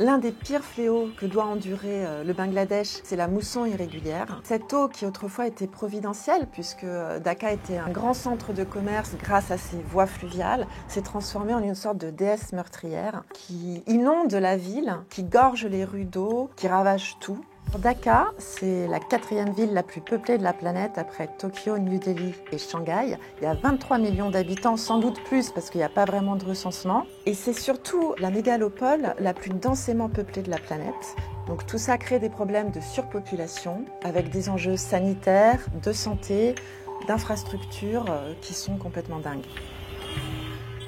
L'un des pires fléaux que doit endurer le Bangladesh, c'est la mousson irrégulière. Cette eau qui autrefois était providentielle, puisque Dhaka était un grand centre de commerce grâce à ses voies fluviales, s'est transformée en une sorte de déesse meurtrière qui inonde la ville, qui gorge les rues d'eau, qui ravage tout. Dhaka, c'est la 4e ville la plus peuplée de la planète après Tokyo, New Delhi et Shanghai. Il y a 23 millions d'habitants, sans doute plus parce qu'il n'y a pas vraiment de recensement. Et c'est surtout la mégalopole la plus densément peuplée de la planète. Donc tout ça crée des problèmes de surpopulation avec des enjeux sanitaires, de santé, d'infrastructures qui sont complètement dingues.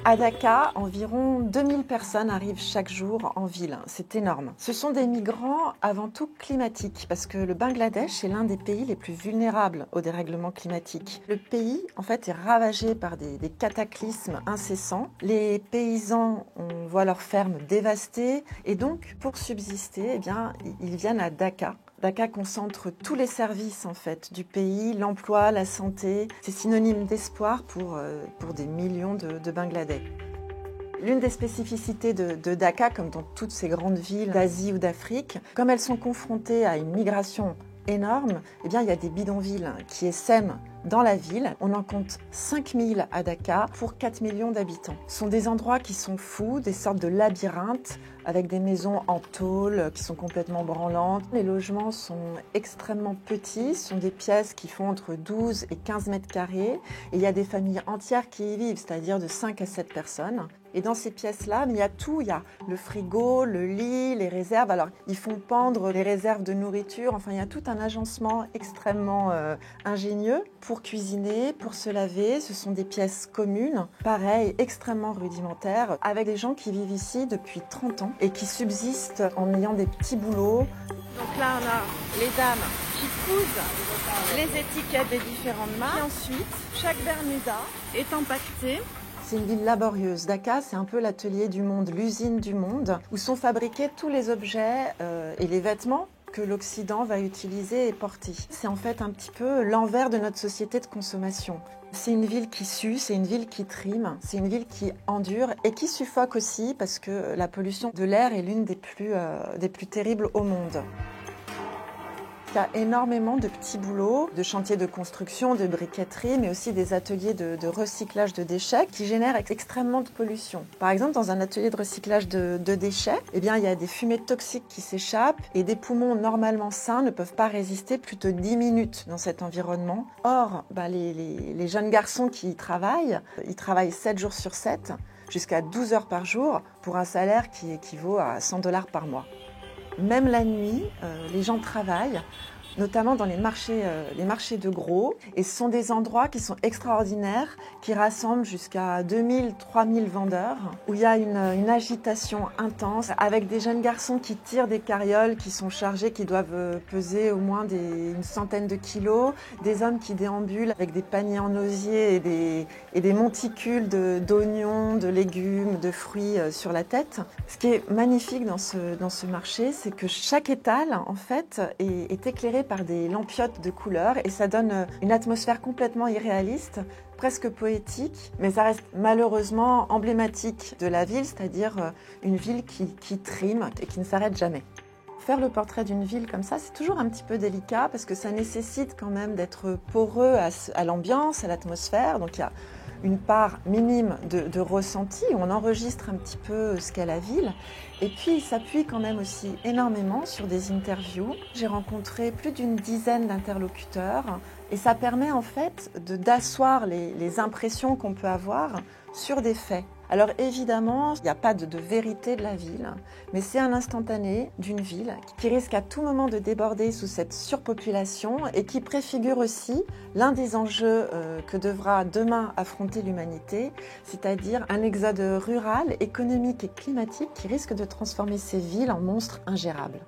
À Dhaka, environ 2000 personnes arrivent chaque jour en ville. C'est énorme. Ce sont des migrants avant tout climatiques parce que le Bangladesh est l'un des pays les plus vulnérables au dérèglement climatique. Le pays, en fait, est ravagé par des cataclysmes incessants. Les paysans voient leurs fermes dévastées et donc, pour subsister, eh bien, ils viennent à Dhaka. Dhaka concentre tous les services en fait, du pays, l'emploi, la santé. C'est synonyme d'espoir pour des millions de Bangladais. L'une des spécificités de Dhaka, comme dans toutes ces grandes villes d'Asie ou d'Afrique, comme elles sont confrontées à une migration énorme, eh bien, il y a des bidonvilles qui essaiment dans la ville. On en compte 5000 à Dhaka pour 4 millions d'habitants. Ce sont des endroits qui sont fous, des sortes de labyrinthes avec des maisons en tôle qui sont complètement branlantes. Les logements sont extrêmement petits, ce sont des pièces qui font entre 12 et 15 mètres carrés. Et il y a des familles entières qui y vivent, c'est-à-dire de 5 à 7 personnes. Et dans ces pièces-là, il y a tout. Il y a le frigo, le lit, les réserves. Alors, ils font pendre les réserves de nourriture. Enfin, il y a tout un agencement extrêmement ingénieux pour cuisiner, pour se laver. Ce sont des pièces communes, pareil, extrêmement rudimentaires, avec des gens qui vivent ici depuis 30 ans et qui subsistent en ayant des petits boulots. Donc là, on a les dames qui cousent les étiquettes des différentes marques. Et ensuite, chaque bermuda est empaquetée. C'est une ville laborieuse. Dhaka, c'est un peu l'atelier du monde, l'usine du monde, où sont fabriqués tous les objets et les vêtements que l'Occident va utiliser et porter. C'est en fait un petit peu l'envers de notre société de consommation. C'est une ville qui sue, c'est une ville qui trime, c'est une ville qui endure et qui suffoque aussi parce que la pollution de l'air est l'une des plus terribles au monde. Il y a énormément de petits boulots, de chantiers de construction, de briqueterie, mais aussi des ateliers de recyclage de déchets qui génèrent extrêmement de pollution. Par exemple, dans un atelier de recyclage de déchets, eh bien, il y a des fumées toxiques qui s'échappent et des poumons normalement sains ne peuvent pas résister plus de 10 minutes dans cet environnement. Or, les jeunes garçons qui y travaillent, ils travaillent 7 jours sur 7, jusqu'à 12 heures par jour, pour un salaire qui équivaut à $100 par mois. Même la nuit, les gens travaillent, notamment dans les marchés de gros. Et ce sont des endroits qui sont extraordinaires, qui rassemblent jusqu'à 2000, 3000 vendeurs, où il y a une agitation intense, avec des jeunes garçons qui tirent des carrioles qui sont chargées, qui doivent peser au moins une centaine de kilos, des hommes qui déambulent avec des paniers en osier et des monticules d'oignons, de légumes, de fruits sur la tête. Ce qui est magnifique dans ce marché, c'est que chaque étal, en fait, est éclairé par des lampiotes de couleurs et ça donne une atmosphère complètement irréaliste, presque poétique, mais ça reste malheureusement emblématique de la ville, c'est-à-dire une ville qui trime et qui ne s'arrête jamais. Faire le portrait d'une ville comme ça, c'est toujours un petit peu délicat parce que ça nécessite quand même d'être poreux à l'ambiance, à l'atmosphère. Donc il y a une part minime de ressenti, où on enregistre un petit peu ce qu'est la ville. Et puis, il s'appuie quand même aussi énormément sur des interviews. J'ai rencontré plus d'une dizaine d'interlocuteurs et ça permet en fait d'asseoir les impressions qu'on peut avoir sur des faits. Alors évidemment, il n'y a pas de vérité de la ville, mais c'est un instantané d'une ville qui risque à tout moment de déborder sous cette surpopulation et qui préfigure aussi l'un des enjeux que devra demain affronter l'humanité, c'est-à-dire un exode rural, économique et climatique qui risque de transformer ces villes en monstres ingérables.